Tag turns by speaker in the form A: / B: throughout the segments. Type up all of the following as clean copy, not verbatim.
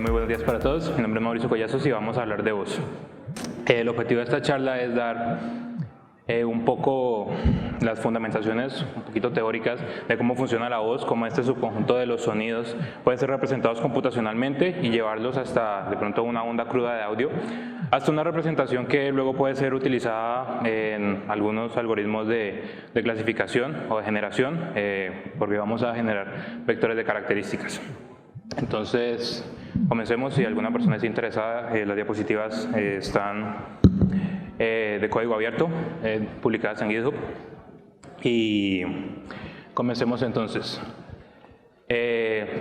A: Muy buenos días para todos, mi nombre es Mauricio Collazos y vamos a hablar de voz. El objetivo de esta charla es dar un poco las fundamentaciones un poquito teóricas de cómo funciona la voz, cómo este subconjunto de los sonidos pueden ser representados computacionalmente y llevarlos hasta de pronto una onda cruda de audio, hasta una representación que luego puede ser utilizada en algunos algoritmos de clasificación o de generación, porque vamos a generar vectores de características. Entonces, comencemos. Si alguna persona está interesada, las diapositivas están de código abierto, publicadas en GitHub. Y comencemos entonces.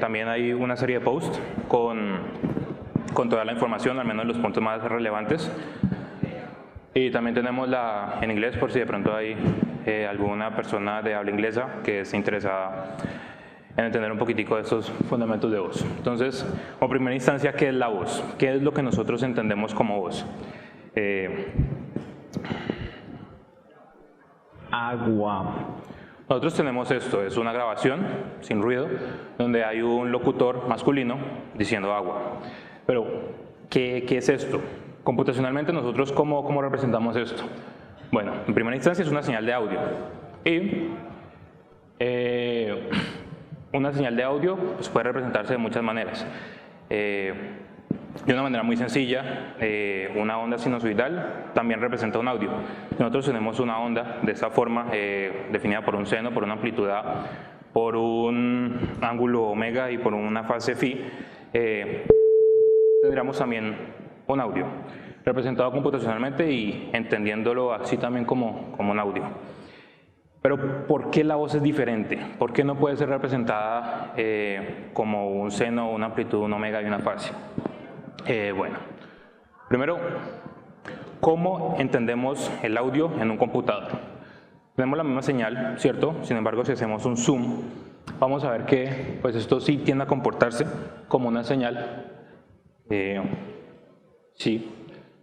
A: También hay una serie de posts con toda la información, al menos los puntos más relevantes. Y también tenemos en inglés, por si de pronto hay alguna persona de habla inglesa que esté interesada en entender un poquitico de estos fundamentos de voz. Entonces, como primera instancia, ¿qué es la voz? ¿Qué es lo que nosotros entendemos como voz?
B: Agua.
A: Nosotros tenemos esto, es una grabación sin ruido, donde hay un locutor masculino diciendo agua. Pero, ¿qué es esto? Computacionalmente, nosotros, ¿cómo representamos esto? Bueno, en primera instancia es una señal de audio. Y una señal de audio pues, puede representarse de muchas maneras. De una manera muy sencilla, una onda sinusoidal también representa un audio. Nosotros tenemos una onda de esta forma, definida por un seno, por una amplitud A, por un ángulo omega y por una fase phi. Tendríamos también un audio, representado computacionalmente y entendiéndolo así también como un audio. Pero, ¿por qué la voz es diferente? ¿Por qué no puede ser representada como un seno, una amplitud, un omega y una fase? Bueno, primero, ¿cómo entendemos el audio en un computador? Tenemos la misma señal, ¿cierto? Sin embargo, si hacemos un zoom, vamos a ver que pues esto sí tiende a comportarse como una señal, sí,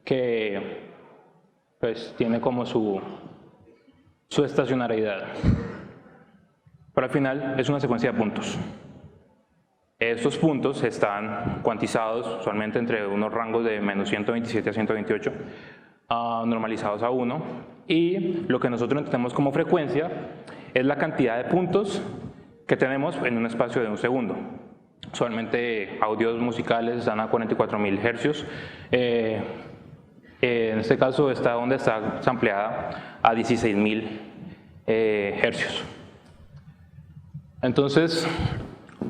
A: que pues tiene como su estacionariedad. Pero al final es una secuencia de puntos. Estos puntos están cuantizados usualmente entre unos rangos de menos 127 a 128, normalizados a 1, y lo que nosotros entendemos como frecuencia es la cantidad de puntos que tenemos en un espacio de un segundo. Usualmente audios musicales están a 44.000 hercios. En este caso esta onda está sampleada a 16.000 hercios. Entonces,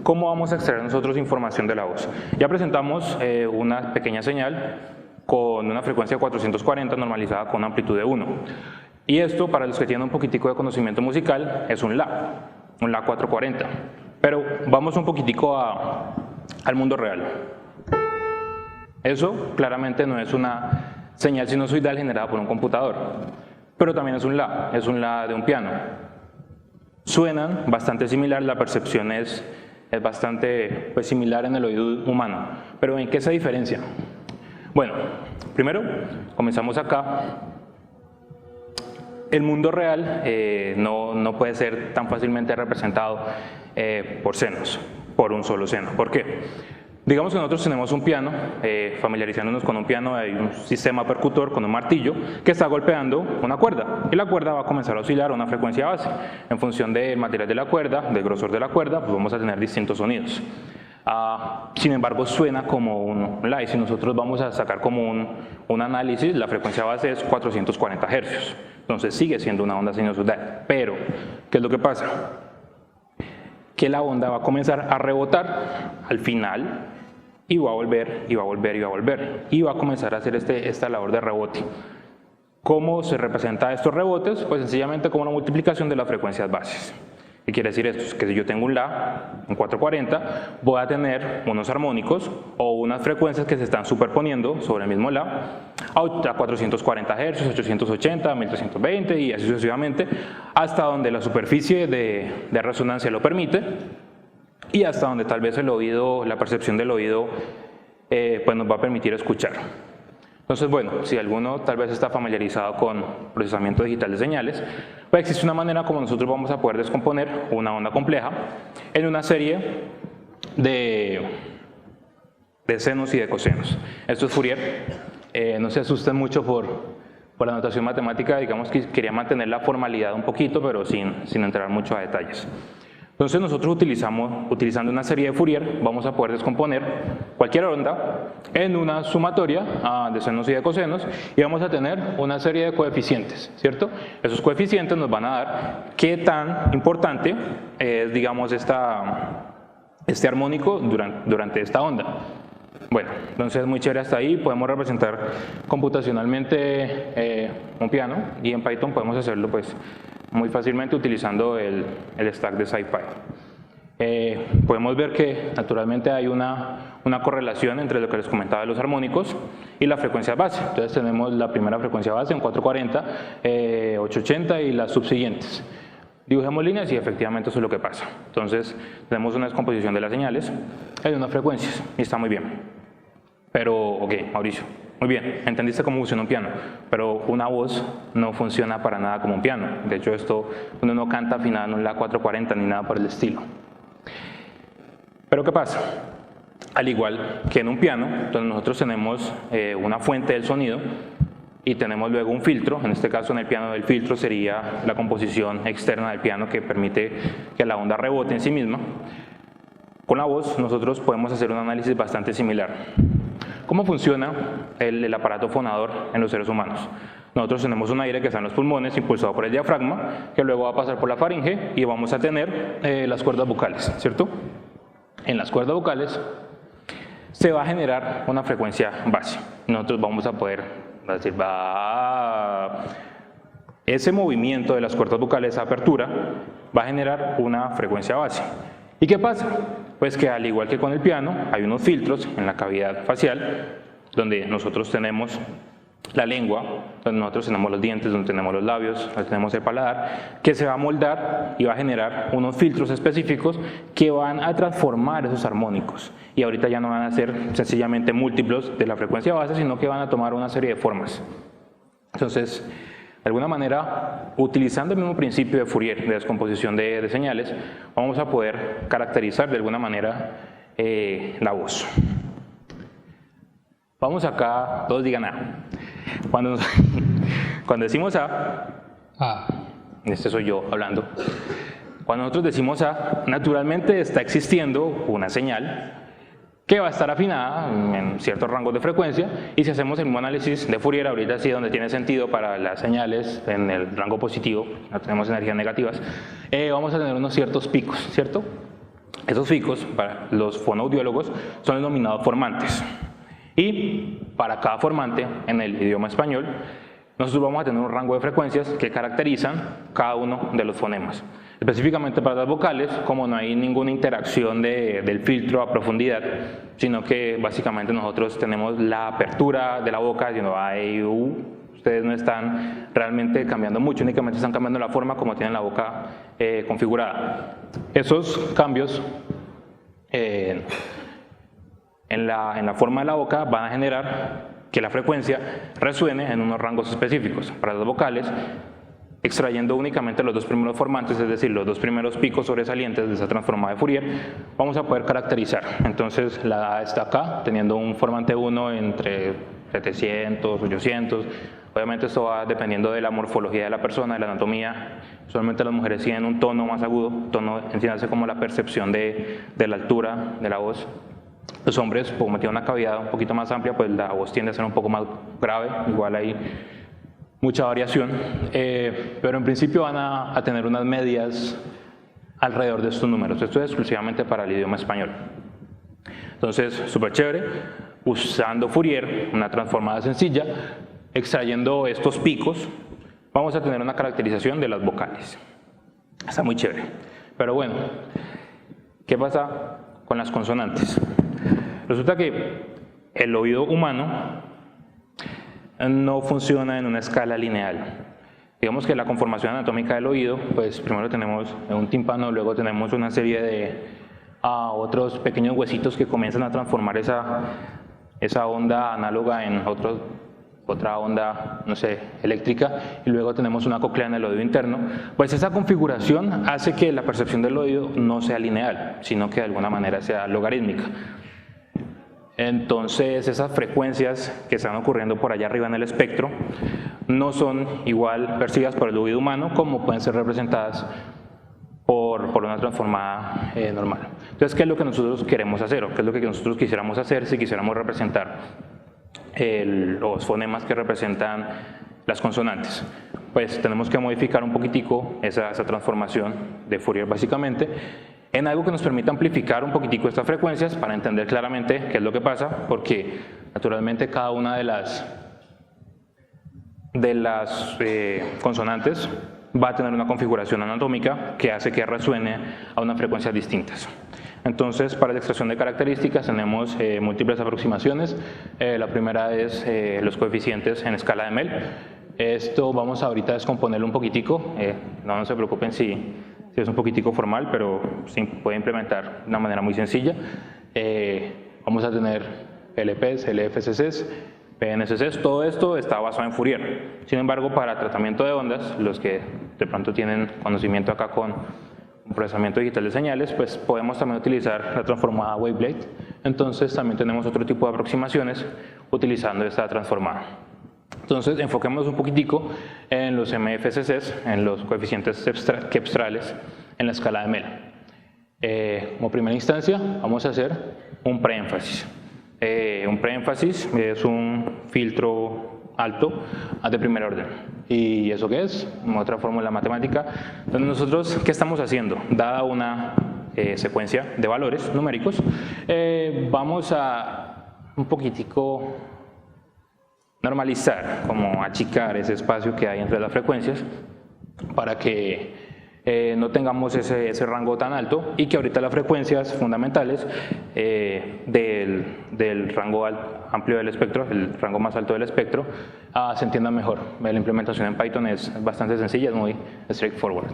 A: ¿cómo vamos a extraer nosotros información de la voz? Ya presentamos una pequeña señal con una frecuencia de 440 normalizada con una amplitud de 1. Y esto, para los que tienen un poquitico de conocimiento musical, es un La 440. Pero vamos un poquitico al mundo real. Eso claramente no es una señal sinusoidal generada por un computador, pero también es un La de un piano. Suenan bastante similar, la percepción es bastante pues, similar en el oído humano, pero ¿en qué se diferencia? Bueno, primero comenzamos acá. El mundo real no puede ser tan fácilmente representado por senos, por un solo seno. ¿Por qué? Digamos que nosotros tenemos un piano, familiarizándonos con un piano, hay un sistema percutor con un martillo que está golpeando una cuerda, y la cuerda va a comenzar a oscilar a una frecuencia base. En función del material de la cuerda, del grosor de la cuerda, pues vamos a tener distintos sonidos. Sin embargo, suena como un La, y si nosotros vamos a sacar como un análisis, la frecuencia base es 440 hercios. Entonces sigue siendo una onda sinusoidal, pero ¿qué es lo que pasa? Que la onda va a comenzar a rebotar al final y va a volver, y va a volver, y va a volver, y va a comenzar a hacer esta labor de rebote. ¿Cómo se representa estos rebotes? Pues sencillamente como una multiplicación de las frecuencias bases. ¿Qué quiere decir esto? Es que si yo tengo un La en 440, voy a tener unos armónicos o unas frecuencias que se están superponiendo sobre el mismo La a 440 Hz, 880, 1320 y así sucesivamente, hasta donde la superficie de resonancia lo permite y hasta donde tal vez el oído, la percepción del oído pues nos va a permitir escuchar. Entonces, bueno, si alguno tal vez está familiarizado con procesamiento digital de señales, pues existe una manera como nosotros vamos a poder descomponer una onda compleja en una serie de de senos y de cosenos. Esto es Fourier. No se asusten mucho por la notación matemática, digamos que quería mantener la formalidad un poquito, pero sin entrar mucho a detalles. Entonces nosotros utilizando una serie de Fourier, vamos a poder descomponer cualquier onda en una sumatoria de senos y de cosenos, y vamos a tener una serie de coeficientes, ¿cierto? Esos coeficientes nos van a dar qué tan importante es, digamos, este armónico durante esta onda. Bueno, entonces muy chévere hasta ahí. Podemos representar computacionalmente un piano, y en Python podemos hacerlo pues muy fácilmente utilizando el stack de SciPy. Podemos ver que naturalmente hay una correlación entre lo que les comentaba de los armónicos y la frecuencia base. Entonces tenemos la primera frecuencia base en 440, 880 y las subsiguientes. Dibujemos líneas y efectivamente eso es lo que pasa. Entonces tenemos una descomposición de las señales en unas frecuencias y está muy bien. Pero, ok, Mauricio, muy bien, entendiste cómo funciona un piano, pero una voz no funciona para nada como un piano. De hecho, esto uno no canta afinado en la 440 ni nada por el estilo. Pero ¿qué pasa? Al igual que en un piano, entonces nosotros tenemos una fuente del sonido y tenemos luego un filtro. En este caso en el piano el filtro sería la composición externa del piano que permite que la onda rebote en sí misma. Con la voz nosotros podemos hacer un análisis bastante similar. ¿Cómo funciona el aparato fonador en los seres humanos? Nosotros tenemos un aire que está en los pulmones impulsado por el diafragma, que luego va a pasar por la faringe y vamos a tener las cuerdas vocales, ¿cierto? En las cuerdas vocales se va a generar una frecuencia base. Nosotros vamos a poder decir, ese movimiento de las cuerdas vocales, esa apertura, va a generar una frecuencia base. ¿Y qué pasa? Pues que al igual que con el piano, hay unos filtros en la cavidad facial, donde nosotros tenemos la lengua, donde nosotros tenemos los dientes, donde tenemos los labios, donde tenemos el paladar, que se va a moldar y va a generar unos filtros específicos que van a transformar esos armónicos. Y ahorita ya no van a ser sencillamente múltiplos de la frecuencia base, sino que van a tomar una serie de formas. Entonces, de alguna manera, utilizando el mismo principio de Fourier, de descomposición de señales, vamos a poder caracterizar de alguna manera la voz. Vamos acá, todos digan A. Cuando decimos A, este soy yo hablando, cuando nosotros decimos A, naturalmente está existiendo una señal que va a estar afinada en ciertos rangos de frecuencia, y si hacemos el mismo análisis de Fourier, ahorita sí donde tiene sentido para las señales en el rango positivo, no tenemos energías negativas, vamos a tener unos ciertos picos, ¿cierto? Esos picos, para los fonoaudiólogos, son denominados formantes, y para cada formante en el idioma español, nosotros vamos a tener un rango de frecuencias que caracterizan cada uno de los fonemas. Específicamente para las vocales, como no hay ninguna interacción del filtro a profundidad, sino que básicamente nosotros tenemos la apertura de la boca, diciendo A, E, U, ustedes no están realmente cambiando mucho, únicamente están cambiando la forma como tienen la boca configurada. Esos cambios en la forma de la boca van a generar que la frecuencia resuene en unos rangos específicos. Para las vocales, extrayendo únicamente los dos primeros formantes, es decir, los dos primeros picos sobresalientes de esa transformada de Fourier, vamos a poder caracterizar. Entonces la A está acá, teniendo un formante 1 entre 700, 800. Obviamente esto va dependiendo de la morfología de la persona, de la anatomía. Solamente las mujeres tienen un tono más agudo, tono entiéndase como la percepción de la altura de la voz. Los hombres, como tienen una cavidad un poquito más amplia, pues la voz tiende a ser un poco más grave, igual hay mucha variación, pero en principio van a tener unas medias alrededor de estos números. Esto es exclusivamente para el idioma español. Entonces, súper chévere, usando Fourier, una transformada sencilla, extrayendo estos picos, vamos a tener una caracterización de las vocales. Está muy chévere. Pero bueno, ¿qué pasa con las consonantes? Resulta que el oído humano no funciona en una escala lineal. Digamos que la conformación anatómica del oído, pues primero tenemos un tímpano, luego tenemos una serie de otros pequeños huesitos que comienzan a transformar esa onda análoga en otra onda, no sé, eléctrica, y luego tenemos una cóclea en el oído interno. Pues esa configuración hace que la percepción del oído no sea lineal, sino que de alguna manera sea logarítmica. Entonces esas frecuencias que están ocurriendo por allá arriba en el espectro no son igual percibidas por el oído humano como pueden ser representadas por una transformada normal. Entonces, ¿qué es lo que nosotros queremos hacer? ¿O qué es lo que nosotros quisiéramos hacer si quisiéramos representar los fonemas que representan las consonantes? Pues tenemos que modificar un poquitico esa transformación de Fourier básicamente en algo que nos permita amplificar un poquitico estas frecuencias para entender claramente qué es lo que pasa, porque naturalmente cada una de las consonantes va a tener una configuración anatómica que hace que resuene a unas frecuencias distintas. Entonces, para la extracción de características tenemos múltiples aproximaciones. La primera es los coeficientes en escala de Mel. Esto vamos ahorita a descomponerlo un poquitico, no se preocupen si es un poquitico formal, pero se puede implementar de una manera muy sencilla. Vamos a tener LPs, LFSCs, PNSCs, todo esto está basado en Fourier. Sin embargo, para tratamiento de ondas, los que de pronto tienen conocimiento acá con un procesamiento digital de señales, pues podemos también utilizar la transformada Wavelet. Entonces también tenemos otro tipo de aproximaciones utilizando esta transformada. Entonces enfoquémonos un poquitico en los MFSCs, en los coeficientes quepstrales en la escala de Mel. Como primera instancia vamos a hacer un preénfasis. Un preénfasis es un filtro alto de primer orden. ¿Y eso qué es? Otra fórmula matemática donde nosotros, ¿qué estamos haciendo? Dada una secuencia de valores numéricos, vamos a un poquitico normalizar, como achicar ese espacio que hay entre las frecuencias para que no tengamos ese rango tan alto y que ahorita las frecuencias fundamentales del rango amplio del espectro, el rango más alto del espectro, se entiendan mejor. La implementación en Python es bastante sencilla, es muy straightforward.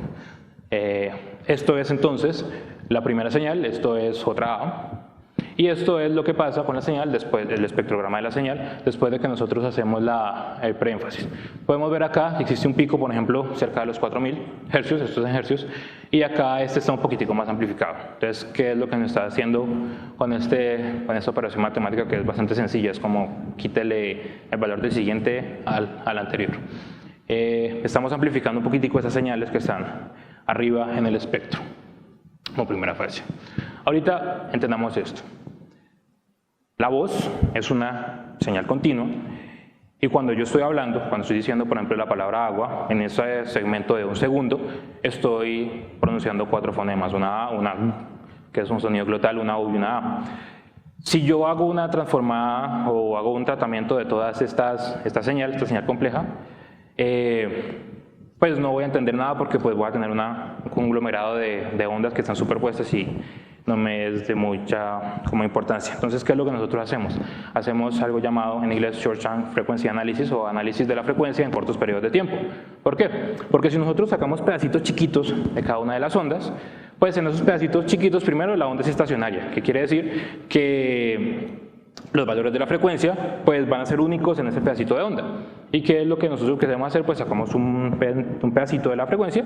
A: Esto es entonces la primera señal, esto es otra A. Y esto es lo que pasa con la señal, después el espectrograma de la señal, después de que nosotros hacemos el preénfasis. Podemos ver acá, existe un pico, por ejemplo, cerca de los 4000 hercios, esto es en hercios, y acá este está un poquitico más amplificado. Entonces, ¿qué es lo que nos está haciendo con esta operación matemática que es bastante sencilla? Es como quítele el valor del siguiente al anterior. Estamos amplificando un poquitico esas señales que están arriba en el espectro, como primera fase. Ahorita entendamos esto. La voz es una señal continua y cuando yo estoy hablando, cuando estoy diciendo por ejemplo la palabra agua, en ese segmento de un segundo estoy pronunciando 4 fonemas, una A, una U, que es un sonido glotal, una U y una A. Si yo hago una transformada o hago un tratamiento de todas esta señal compleja, pues no voy a entender nada porque pues voy a tener un conglomerado de ondas que están superpuestas y no me es de mucha importancia. Entonces, ¿qué es lo que nosotros hacemos? Hacemos algo llamado en inglés short-term frequency analysis o análisis de la frecuencia en cortos periodos de tiempo. ¿Por qué? Porque si nosotros sacamos pedacitos chiquitos de cada una de las ondas, pues en esos pedacitos chiquitos primero la onda es estacionaria, que quiere decir que los valores de la frecuencia pues van a ser únicos en ese pedacito de onda. ¿Y qué es lo que nosotros queremos hacer? Pues sacamos un pedacito de la frecuencia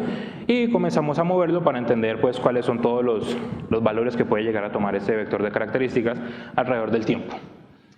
A: y comenzamos a moverlo para entender pues cuáles son todos los valores que puede llegar a tomar este vector de características alrededor del tiempo.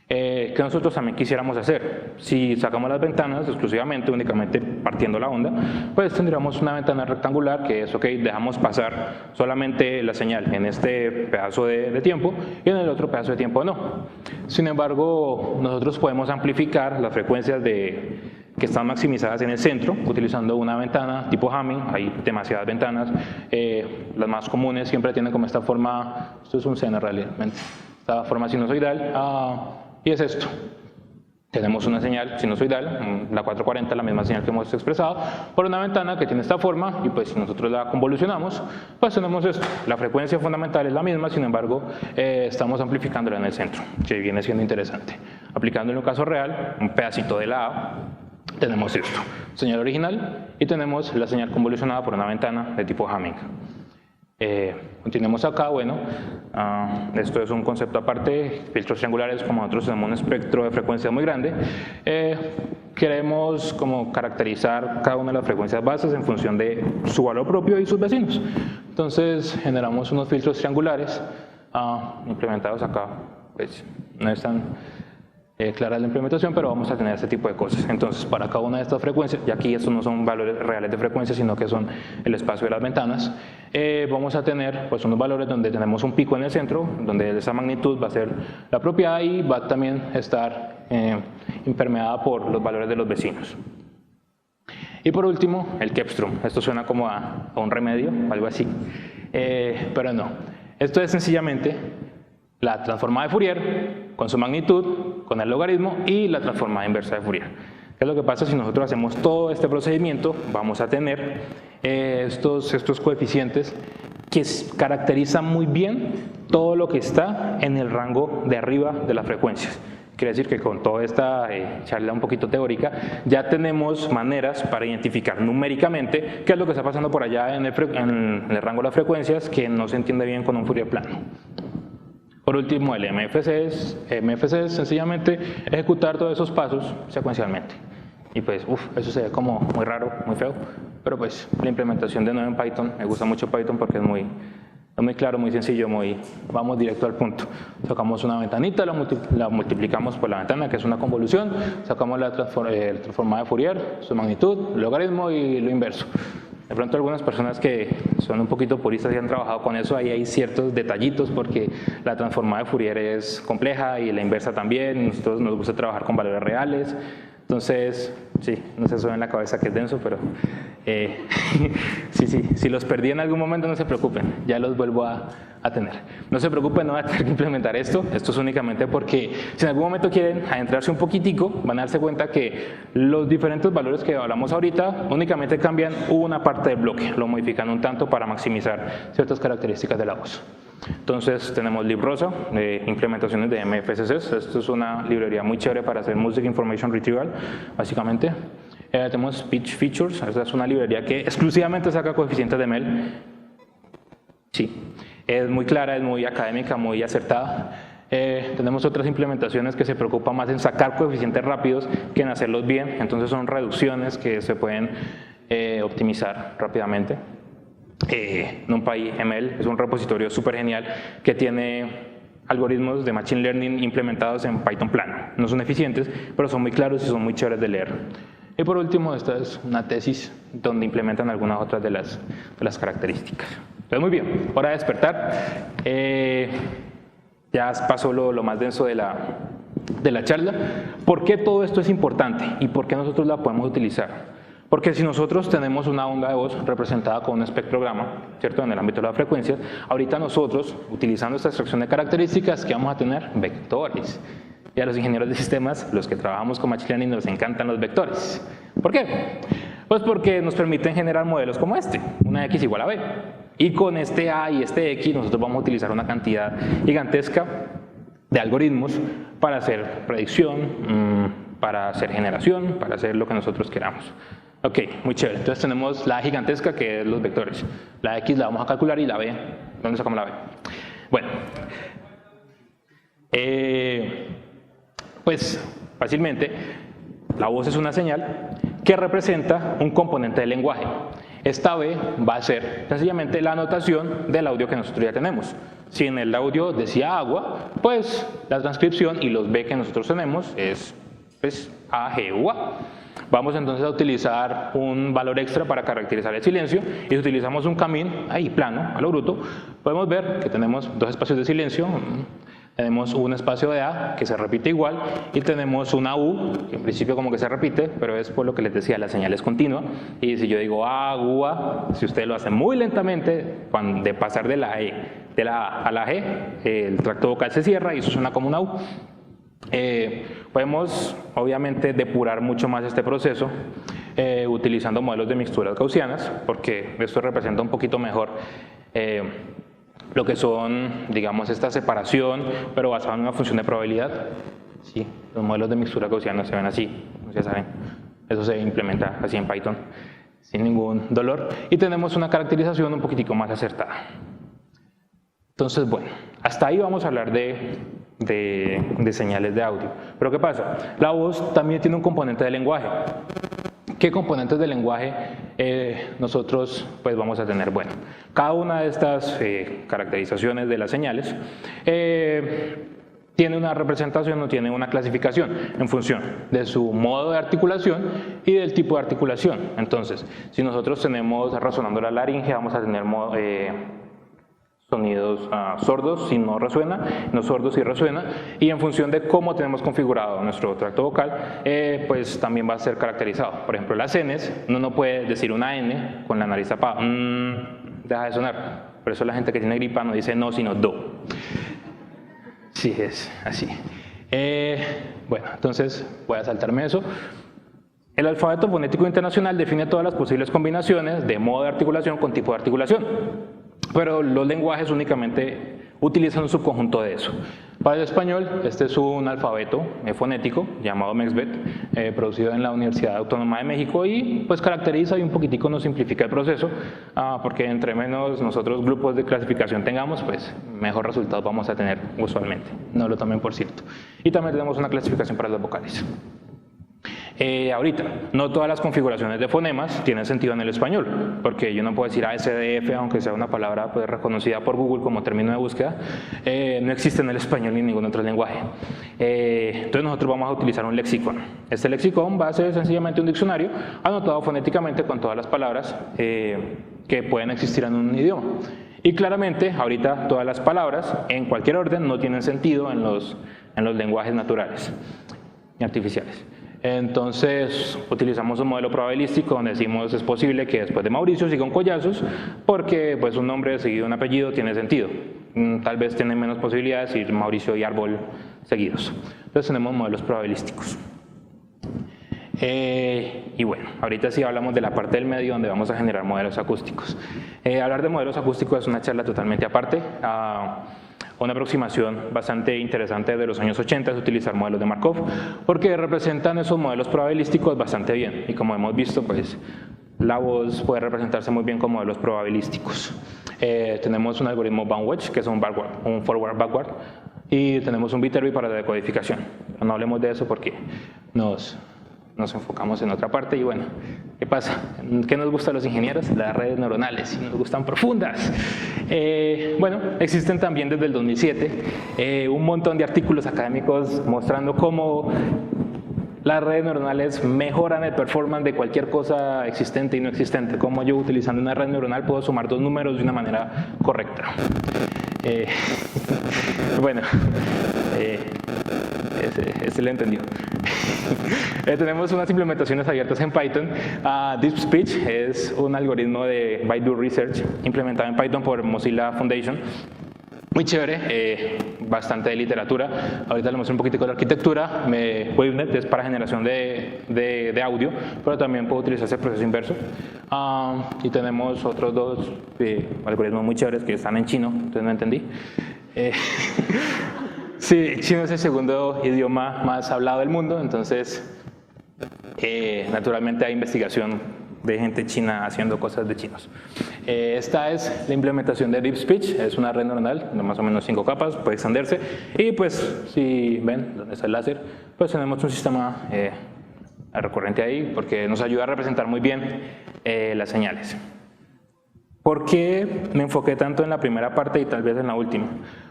A: Que nosotros también quisiéramos hacer. Si sacamos las ventanas exclusivamente, únicamente partiendo la onda, pues tendríamos una ventana rectangular que es, ok, dejamos pasar solamente la señal en este pedazo de tiempo y en el otro pedazo de tiempo no. Sin embargo, nosotros podemos amplificar las frecuencias que están maximizadas en el centro utilizando una ventana tipo Hamming. Hay demasiadas ventanas, las más comunes siempre tienen como esta forma, esto es un seno realmente, esta forma sinusoidal. Y es esto. Tenemos una señal sinusoidal, la 440, la misma señal que hemos expresado, por una ventana que tiene esta forma y pues si nosotros la convolucionamos, pues tenemos esto. La frecuencia fundamental es la misma, sin embargo, estamos amplificándola en el centro, que viene siendo interesante. Aplicando en un caso real, un pedacito de la A, tenemos esto, señal original, y tenemos la señal convolucionada por una ventana de tipo Hamming. Continuemos acá, bueno, esto es un concepto aparte, filtros triangulares, como nosotros tenemos un espectro de frecuencias muy grande, queremos como caracterizar cada una de las frecuencias bases en función de su valor propio y sus vecinos. Entonces generamos unos filtros triangulares implementados acá pues no es tan clara la implementación, pero vamos a tener este tipo de cosas. Entonces, para cada una de estas frecuencias, y aquí estos no son valores reales de frecuencia, sino que son el espacio de las ventanas, vamos a tener pues unos valores donde tenemos un pico en el centro, donde esa magnitud va a ser la propia y va también a estar impermeada por los valores de los vecinos. Y por último, el Kepstrom. Esto suena como a un remedio, algo así, pero no. Esto es sencillamente la transformada de Fourier con su magnitud, con el logaritmo y la transformada inversa de Fourier. ¿Qué es lo que pasa si nosotros hacemos todo este procedimiento? Vamos a tener estos coeficientes que caracterizan muy bien todo lo que está en el rango de arriba de las frecuencias. Quiere decir que con toda esta charla un poquito teórica ya tenemos maneras para identificar numéricamente qué es lo que está pasando por allá en el rango de las frecuencias que no se entiende bien con un Fourier plano. Por último, el MFC es sencillamente ejecutar todos esos pasos secuencialmente. Y pues, eso se ve como muy raro, muy feo, pero pues la implementación de nuevo en Python, me gusta mucho Python porque es muy claro, muy sencillo, vamos directo al punto. Sacamos una ventanita, la multiplicamos por la ventana, que es una convolución, sacamos la transformada de Fourier, su magnitud, logaritmo y lo inverso. De pronto algunas personas que son un poquito puristas y han trabajado con eso, ahí hay ciertos detallitos porque la transformada de Fourier es compleja y la inversa también, nosotros nos gusta trabajar con valores reales. Entonces, sí, no se sube en la cabeza que es denso, pero si los perdí en algún momento no se preocupen, ya los vuelvo a tener. No se preocupen, no van a tener que implementar esto es únicamente porque si en algún momento quieren adentrarse un poquitico, van a darse cuenta que los diferentes valores que hablamos ahorita únicamente cambian una parte del bloque, lo modifican un tanto para maximizar ciertas características de la voz. Entonces tenemos LibRosa, implementaciones de MFSS, esto es una librería muy chévere para hacer Music Information Retrieval, básicamente. Tenemos Speech Features, esta es una librería que exclusivamente saca coeficientes de MEL. Sí, es muy clara, es muy académica, muy acertada. Tenemos otras implementaciones que se preocupan más en sacar coeficientes rápidos que en hacerlos bien, entonces son reducciones que se pueden optimizar rápidamente. NumPy ML es un repositorio súper genial que tiene algoritmos de Machine Learning implementados en Python plano. No son eficientes, pero son muy claros y son muy chéveres de leer. Y por último, esta es una tesis donde implementan algunas otras de las características. Entonces, muy bien, hora de despertar. Ya pasó lo más denso de la charla. ¿Por qué todo esto es importante y por qué nosotros la podemos utilizar? Porque si nosotros tenemos una onda de voz representada con un espectrograma, ¿cierto? En el ámbito de las frecuencias, ahorita nosotros, utilizando esta extracción de características, ¿qué vamos a tener? Vectores. Y a los ingenieros de sistemas, los que trabajamos con Machine Learning, nos encantan los vectores. ¿Por qué? Pues porque nos permiten generar modelos como este, una X igual a B. Y con este A y este X, nosotros vamos a utilizar una cantidad gigantesca de algoritmos para hacer predicción, para hacer generación, para hacer lo que nosotros queramos. Ok, muy chévere. Entonces tenemos la A gigantesca, que es los vectores. La X la vamos a calcular y la B, ¿dónde sacamos la B? Bueno, pues fácilmente, la voz es una señal que representa un componente del lenguaje. Esta B va a ser sencillamente la anotación del audio que nosotros ya tenemos. Si en el audio decía agua, pues la transcripción y los B que nosotros tenemos es pues, A, G u A. Vamos entonces a utilizar un valor extra para caracterizar el silencio y si utilizamos un camín ahí plano, a lo bruto, podemos ver que tenemos dos espacios de silencio, tenemos un espacio de A que se repite igual y tenemos una U que en principio como que se repite, pero es por lo que les decía, la señal es continua y si yo digo A, U, A, si usted lo hace muy lentamente, de pasar de la A a la G, el tracto vocal se cierra y eso suena como una U. Podemos obviamente depurar mucho más este proceso utilizando modelos de mixturas gaussianas porque esto representa un poquito mejor lo que son, digamos, esta separación pero basada en una función de probabilidad. Sí, los modelos de mixtura gaussiana se ven así, ya saben, eso se implementa así en Python sin ningún dolor y tenemos una caracterización un poquitico más acertada. Entonces, bueno, hasta ahí vamos a hablar de señales de audio. Pero ¿qué pasa? La voz también tiene un componente de lenguaje. ¿Qué componentes de lenguaje nosotros pues vamos a tener? Bueno, cada una de estas caracterizaciones de las señales tiene una representación o tiene una clasificación en función de su modo de articulación y del tipo de articulación. Entonces, si nosotros tenemos resonando la laringe, vamos a tener sonidos sordos si no resuena, no sordos si resuena, y en función de cómo tenemos configurado nuestro tracto vocal, pues también va a ser caracterizado. Por ejemplo, las Ns, uno no puede decir una N con la nariz tapada, deja de sonar. Por eso la gente que tiene gripa no dice no, sino do. Sí, es así. Bueno, entonces voy a saltarme eso. El alfabeto fonético internacional define todas las posibles combinaciones de modo de articulación con tipo de articulación, pero los lenguajes únicamente utilizan un subconjunto de eso. Para el español, este es un alfabeto fonético llamado MEXBET, producido en la Universidad Autónoma de México, y pues caracteriza y un poquitico nos simplifica el proceso, porque entre menos nosotros grupos de clasificación tengamos, pues mejor resultados vamos a tener usualmente. No lo tomen por cierto. Y también tenemos una clasificación para las vocales. Ahorita, no todas las configuraciones de fonemas tienen sentido en el español, porque yo no puedo decir ASDF, aunque sea una palabra pues, reconocida por Google como término de búsqueda, no existe en el español ni en ningún otro lenguaje. Entonces nosotros vamos a utilizar un lexicon. Este lexicon va a ser sencillamente un diccionario anotado fonéticamente con todas las palabras que pueden existir en un idioma. Y claramente, ahorita todas las palabras, en cualquier orden, no tienen sentido en los lenguajes naturales y artificiales. Entonces utilizamos un modelo probabilístico donde decimos es posible que después de Mauricio siga un Collazos, porque pues un nombre seguido de un apellido tiene sentido. Tal vez tienen menos posibilidades ir Mauricio y Árbol seguidos. Entonces tenemos modelos probabilísticos. Y bueno, ahorita sí hablamos de la parte del medio donde vamos a generar modelos acústicos. Hablar de modelos acústicos es una charla totalmente aparte. Una aproximación bastante interesante de los años 80 es utilizar modelos de Markov, porque representan esos modelos probabilísticos bastante bien, y como hemos visto, pues la voz puede representarse muy bien con modelos probabilísticos. Tenemos un algoritmo Bound-Wedge, que es un forward-backward, y tenemos un Viterbi para la decodificación. No hablemos de eso porque nos enfocamos en otra parte. Y bueno, ¿qué pasa? ¿Qué nos gusta a los ingenieros? Las redes neuronales, y nos gustan profundas. Bueno, existen también desde el 2007 un montón de artículos académicos mostrando cómo las redes neuronales mejoran el performance de cualquier cosa existente y no existente. Cómo yo, utilizando una red neuronal, puedo sumar dos números de una manera correcta. Bueno, ese lo entendió. Tenemos unas implementaciones abiertas en Python. Deep Speech es un algoritmo de Baidu Research implementado en Python por Mozilla Foundation. Muy chévere, bastante de literatura. Ahorita le muestro un poquitico de arquitectura. WaveNet es para generación de audio, pero también puedo utilizar ese proceso inverso. Y tenemos otros dos algoritmos muy chéveres que están en chino, entonces no entendí. Sí, chino es el segundo idioma más hablado del mundo, entonces naturalmente hay investigación de gente china haciendo cosas de chinos. Esta es la implementación de Deep Speech, es una red neuronal de más o menos 5 capas, puede extenderse, y pues si ven donde está el láser, pues tenemos un sistema recurrente ahí porque nos ayuda a representar muy bien las señales. ¿Por qué me enfoqué tanto en la primera parte y tal vez en la última?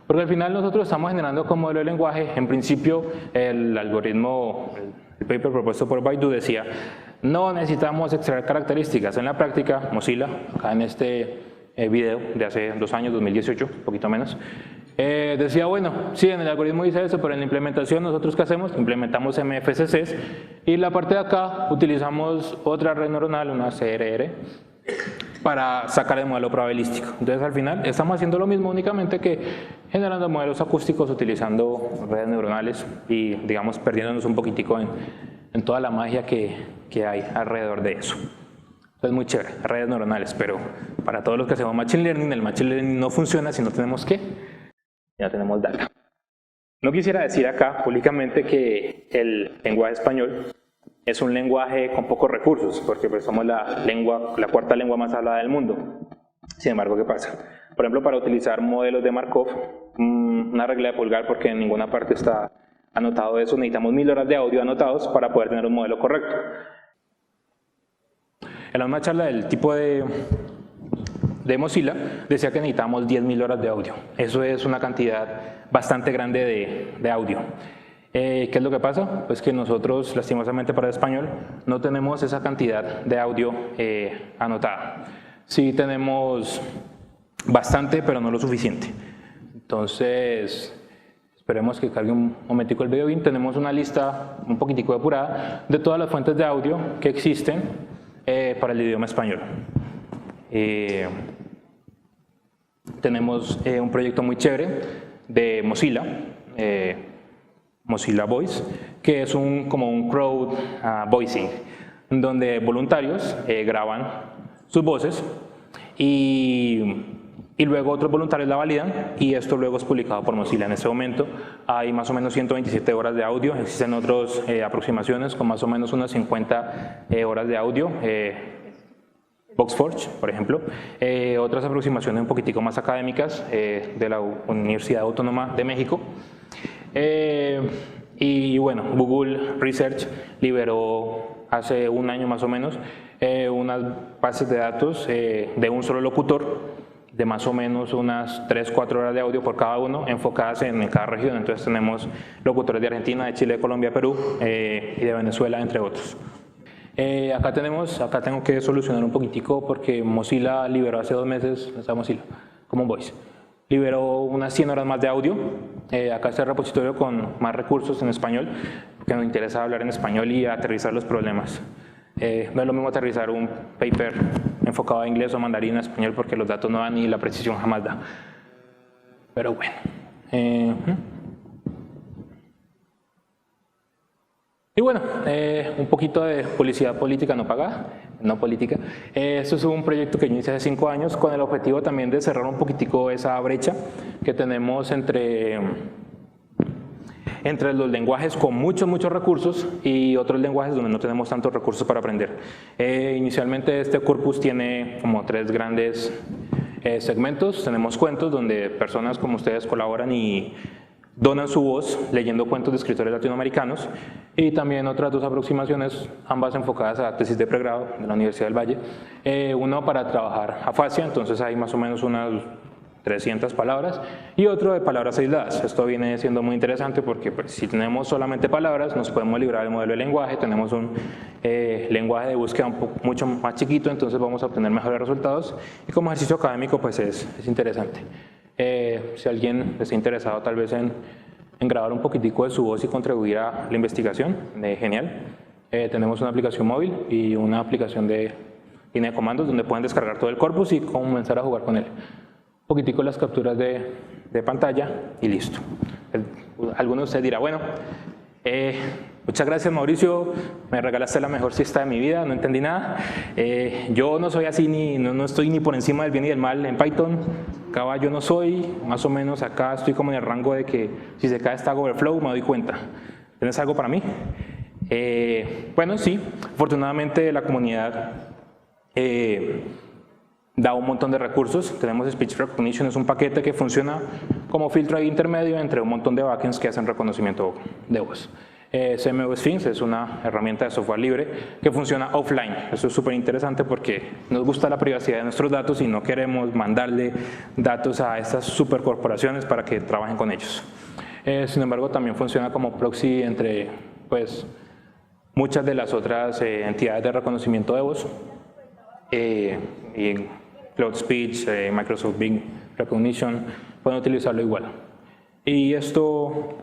A: Porque al final nosotros estamos generando como modelo de lenguaje. En principio el algoritmo, el paper propuesto por Baidu decía no necesitamos extraer características. En la práctica, Mozilla, acá en este video de hace 2 años, 2018, un poquito menos, decía bueno, sí, en el algoritmo dice eso, pero en la implementación nosotros ¿qué hacemos? Implementamos MFCCs y la parte de acá utilizamos otra red neuronal, una CRR, para sacar el modelo probabilístico. Entonces al final estamos haciendo lo mismo, únicamente que generando modelos acústicos utilizando redes neuronales y digamos perdiéndonos un poquitico en toda la magia que hay alrededor de eso. Entonces muy chévere, redes neuronales, pero para todos los que hacemos Machine Learning, el Machine Learning no funciona si no tenemos ¿qué? Ya tenemos data. No quisiera decir acá públicamente que el lenguaje español es un lenguaje con pocos recursos, porque pues somos la 4ª lengua más hablada del mundo. Sin embargo, ¿qué pasa? Por ejemplo, para utilizar modelos de Markov, una regla de pulgar, porque en ninguna parte está anotado eso, necesitamos 1000 horas de audio anotados para poder tener un modelo correcto. En la misma charla del tipo de de Mozilla decía que necesitábamos 10.000 horas de audio. Eso es una cantidad bastante grande de audio. ¿Qué es lo que pasa? Pues que nosotros, lastimosamente para el español, no tenemos esa cantidad de audio anotada. Sí tenemos bastante, pero no lo suficiente. Entonces, esperemos que cargue un momentico el video bien. Tenemos una lista un poquitico depurada de todas las fuentes de audio que existen para el idioma español. Tenemos un proyecto muy chévere de Mozilla, Mozilla Voice, que es como un crowd voicing, donde voluntarios graban sus voces y luego otros voluntarios la validan y esto luego es publicado por Mozilla. En este momento hay más o menos 127 horas de audio, existen otras aproximaciones con más o menos unas 50 horas de audio, VoxForge, por ejemplo, otras aproximaciones un poquitico más académicas de la Universidad Autónoma de México. Y bueno, Google Research liberó hace un año más o menos unas bases de datos de un solo locutor de más o menos unas 3-4 horas de audio por cada uno, enfocadas en cada región. Entonces tenemos locutores de Argentina, de Chile, de Colombia, Perú y de Venezuela, entre otros. Acá tengo que solucionar un poquitico porque Mozilla liberó hace 2 meses, Mozilla Common Voice, liberó unas 100 horas más de audio. Acá está el repositorio con más recursos en español, porque nos interesa hablar en español y aterrizar los problemas. No es lo mismo aterrizar un paper enfocado a inglés o mandarín a español porque los datos no dan y la precisión jamás da. Pero bueno. Y bueno, un poquito de publicidad política no pagada, no política. Esto es un proyecto que yo inicié hace 5 años con el objetivo también de cerrar un poquitico esa brecha que tenemos entre los lenguajes con muchos recursos y otros lenguajes donde no tenemos tantos recursos para aprender. Inicialmente este corpus tiene como 3 grandes segmentos. Tenemos cuentos donde personas como ustedes colaboran y donan su voz leyendo cuentos de escritores latinoamericanos, y también otras 2 aproximaciones, ambas enfocadas a tesis de pregrado de la Universidad del Valle. Uno para trabajar afasia, entonces hay más o menos unas 300 palabras, y otro de palabras aisladas. Esto viene siendo muy interesante porque pues, si tenemos solamente palabras nos podemos librar del modelo de lenguaje, tenemos un lenguaje de búsqueda mucho más chiquito, entonces vamos a obtener mejores resultados y como ejercicio académico pues es interesante. Si alguien está interesado tal vez en grabar un poquitico de su voz y contribuir a la investigación, genial. Tenemos una aplicación móvil y una aplicación de línea de comandos donde pueden descargar todo el corpus y comenzar a jugar con él. Un poquitico las capturas de pantalla y listo. Alguno de ustedes dirá, bueno, muchas gracias Mauricio, me regalaste la mejor siesta de mi vida, no entendí nada. Yo no soy así, no estoy ni por encima del bien y del mal en Python. Caballo no soy, más o menos acá estoy como en el rango de que si se cae Stack Overflow me doy cuenta. ¿Tienes algo para mí? Bueno, sí, afortunadamente la comunidad da un montón de recursos. Tenemos Speech Recognition, es un paquete que funciona como filtro intermedio entre un montón de backends que hacen reconocimiento de voz. CMU Sphinx es una herramienta de software libre que funciona offline. Eso es súper interesante porque nos gusta la privacidad de nuestros datos y no queremos mandarle datos a estas supercorporaciones para que trabajen con ellos. Sin embargo, también funciona como proxy entre pues, muchas de las otras entidades de reconocimiento de voz. Y Cloud Speech, Microsoft Bing Recognition, pueden utilizarlo igual. Y esto,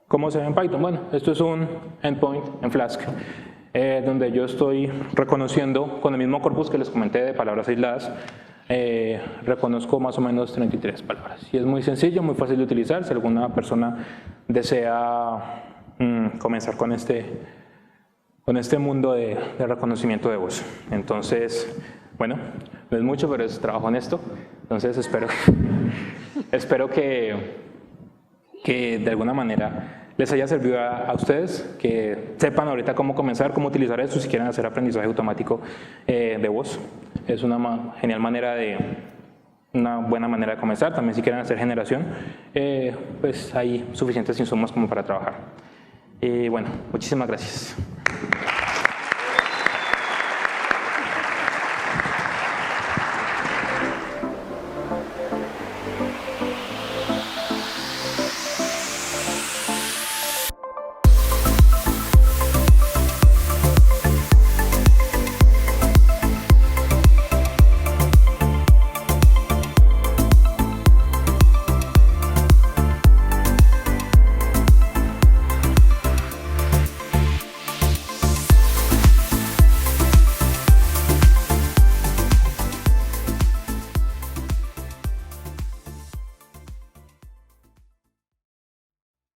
A: ¿cómo se ve en Python? Bueno, esto es un endpoint en Flask, donde yo estoy reconociendo con el mismo corpus que les comenté de palabras aisladas, reconozco más o menos 33 palabras. Y es muy sencillo, muy fácil de utilizar, si alguna persona desea comenzar con este mundo de reconocimiento de voz. Entonces, bueno, no es mucho, pero es trabajo honesto. Entonces espero que de alguna manera les haya servido a ustedes, que sepan ahorita cómo comenzar, cómo utilizar esto si quieren hacer aprendizaje automático de voz. Es una genial manera una buena manera de comenzar. También si quieren hacer generación, pues hay suficientes insumos como para trabajar. Bueno, muchísimas gracias.